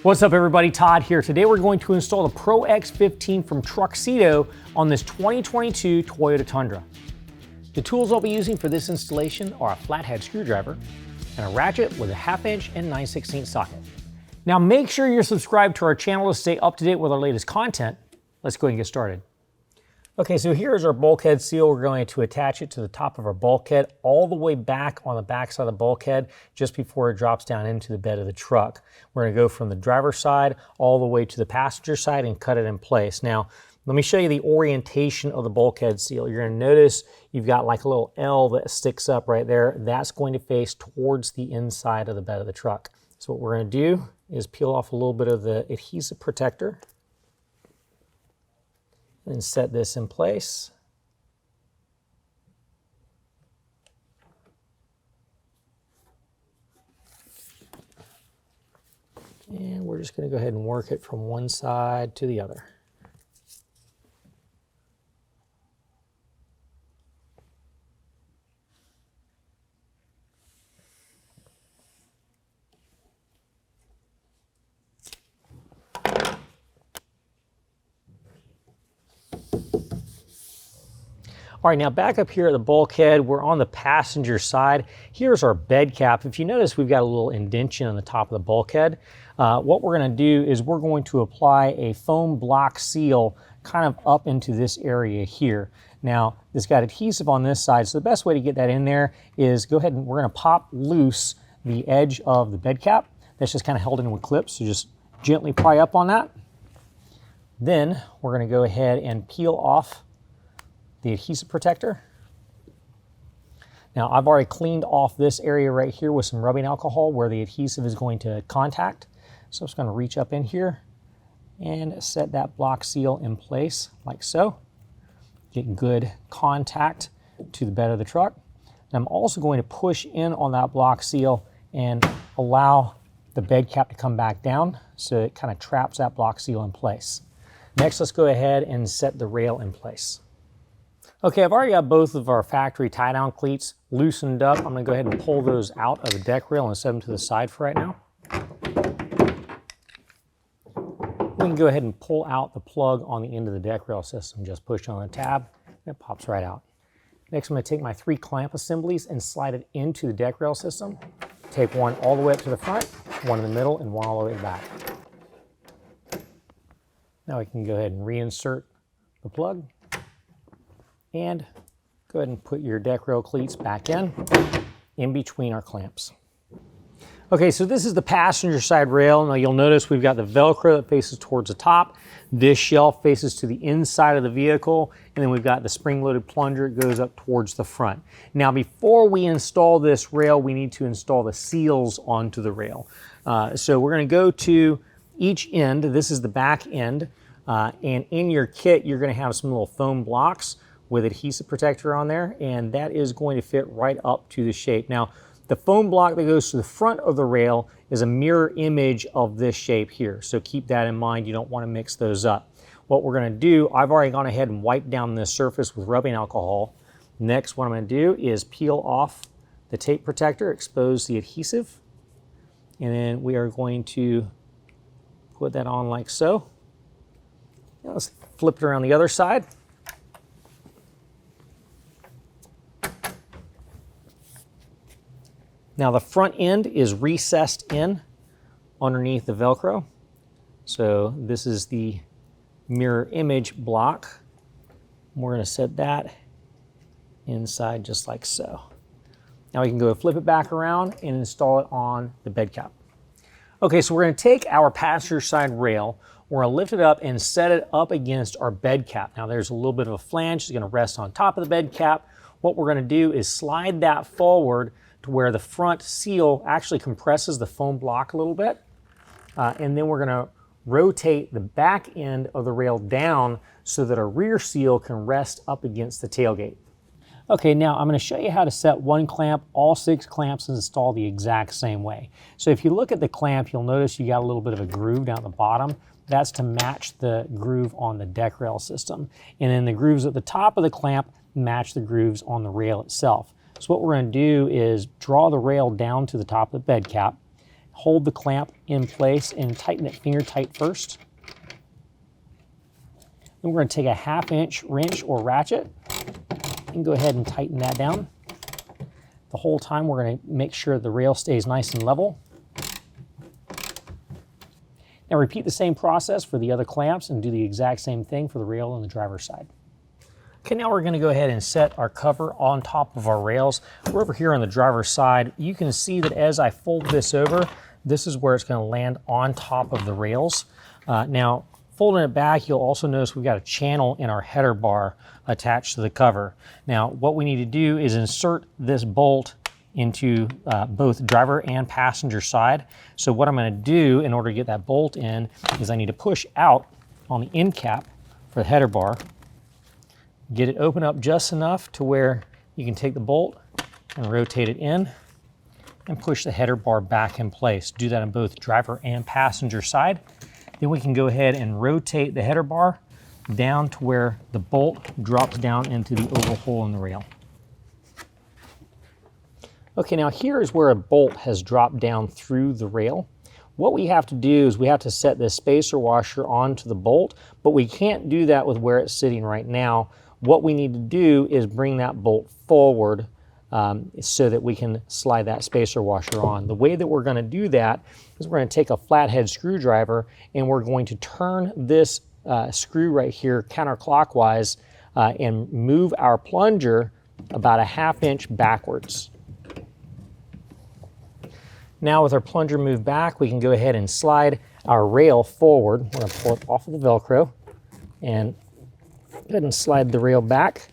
What's up everybody, Todd here. Today we're going to install the Pro X15 from TruXedo on this 2022 Toyota Tundra. The tools I'll be using for this installation are a flathead screwdriver and a ratchet with a 1/2 inch and 9/16 socket. Now make sure you're subscribed to our channel to stay up to date with our latest content. Let's go ahead and get started. Okay, so here's our bulkhead seal. We're going to attach it to the top of our bulkhead all the way back on the back side of the bulkhead just before it drops down into the bed of the truck. We're going to go from the driver's side all the way to the passenger side and cut it in place. Now, let me show you the orientation of the bulkhead seal. You're going to notice you've got like a little L that sticks up right there. That's going to face towards the inside of the bed of the truck. So what we're going to do is peel off a little bit of the adhesive protector and set this in place. And we're just going to go ahead and work it from one side to the other. All right, now back up here at the bulkhead, we're on the passenger side. Here's our bed cap. If you notice, we've got a little indentation on the top of the bulkhead. What we're gonna do is we're going to apply a foam block seal kind of up into this area here. Now, it's got adhesive on this side, so the best way to get that in there is go ahead and we're gonna pop loose the edge of the bed cap. That's just kind of held in with clips, so just gently pry up on that. Then we're gonna go ahead and peel off the adhesive protector. Now I've already cleaned off this area right here with some rubbing alcohol where the adhesive is going to contact. So I'm just going to reach up in here and set that block seal in place like so. Get good contact to the bed of the truck. And I'm also going to push in on that block seal and allow the bed cap to come back down so it kind of traps that block seal in place. Next, let's go ahead and set the rail in place. Okay, I've already got both of our factory tie-down cleats loosened up. I'm going to go ahead and pull those out of the deck rail and set them to the side for right now. We can go ahead and pull out the plug on the end of the deck rail system. Just push on the tab and it pops right out. Next, I'm going to take my 3 clamp assemblies and slide it into the deck rail system. Take one all the way up to the front, one in the middle, and one all the way back. Now we can go ahead and reinsert the plug. And go ahead and put your deck rail cleats back in between our clamps. Okay, so this is the passenger side rail. Now you'll notice we've got the Velcro that faces towards the top. This shelf faces to the inside of the vehicle. And then we've got the spring-loaded plunger. It goes up towards the front. Now before we install this rail, we need to install the seals onto the rail. So we're going to go to each end. This is the back end. And in your kit, you're going to have some little foam blocks with adhesive protector on there, and that is going to fit right up to the shape. Now, the foam block that goes to the front of the rail is a mirror image of this shape here, so keep that in mind. You don't want to mix those up. What we're going to do, I've already gone ahead and wiped down this surface with rubbing alcohol. Next, what I'm going to do is peel off the tape protector, expose the adhesive, and then we are going to put that on like so. Now let's flip it around the other side. Now the front end is recessed in underneath the Velcro. So this is the mirror image block. We're going to set that inside just like so. Now we can go flip it back around and install it on the bed cap. Okay, so we're going to take our passenger side rail, we're going to lift it up and set it up against our bed cap. Now there's a little bit of a flange, it's going to rest on top of the bed cap. What we're going to do is slide that forward to where the front seal actually compresses the foam block a little bit. And then we're going to rotate the back end of the rail down so that our rear seal can rest up against the tailgate. Okay, now I'm going to show you how to set one clamp, all 6 clamps install the exact same way. So if you look at the clamp, you'll notice you got a little bit of a groove down at the bottom. That's to match the groove on the deck rail system. And then the grooves at the top of the clamp match the grooves on the rail itself. So what we're going to do is draw the rail down to the top of the bed cap, hold the clamp in place and tighten it finger tight first. Then we're going to take a 1/2 inch wrench or ratchet and go ahead and tighten that down. The whole time we're going to make sure the rail stays nice and level. Now repeat the same process for the other clamps and do the exact same thing for the rail on the driver's side. Okay, now we're going to go ahead and set our cover on top of our rails. We're over here on the driver's side. You can see that as I fold this over, this is where it's going to land on top of the rails. Now, folding it back, you'll also notice we've got a channel in our header bar attached to the cover. Now, what we need to do is insert this bolt into both driver and passenger side. So what I'm going to do in order to get that bolt in is I need to push out on the end cap for the header bar, get it open up just enough to where you can take the bolt and rotate it in and push the header bar back in place. Do that on both driver and passenger side. Then we can go ahead and rotate the header bar down to where the bolt drops down into the oval hole in the rail. Okay, now here is where a bolt has dropped down through the rail. What we have to do is we have to set this spacer washer onto the bolt, but we can't do that with where it's sitting right now. What we need to do is bring that bolt forward so that we can slide that spacer washer on. The way that we're going to do that is we're going to take a flathead screwdriver and we're going to turn this screw right here counterclockwise and move our plunger about a 1/2 inch backwards. Now with our plunger moved back, we can go ahead and slide our rail forward. We're going to pull it off of the Velcro and go ahead and slide the rail back.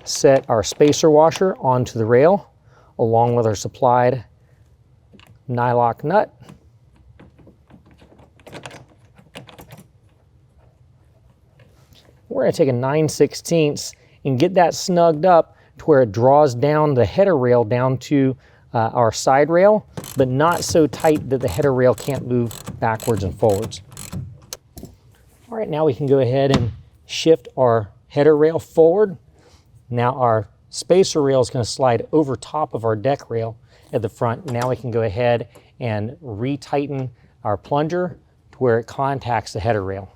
Set our spacer washer onto the rail along with our supplied nylock nut. We're going to take a 9/16 and get that snugged up to where it draws down the header rail down to our side rail, but not so tight that the header rail can't move backwards and forwards. All right, now we can go ahead and shift our header rail forward. Now our spacer rail is going to slide over top of our deck rail at the front. Now we can go ahead and retighten our plunger to where it contacts the header rail.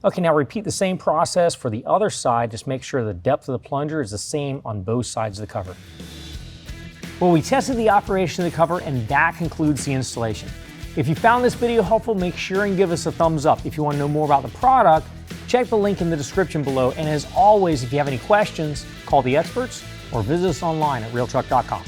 Okay, now repeat the same process for the other side. Just make sure the depth of the plunger is the same on both sides of the cover. Well, we tested the operation of the cover and that concludes the installation. If you found this video helpful, make sure and give us a thumbs up. If you want to know more about the product, check the link in the description below. And as always, if you have any questions, call the experts or visit us online at RealTruck.com.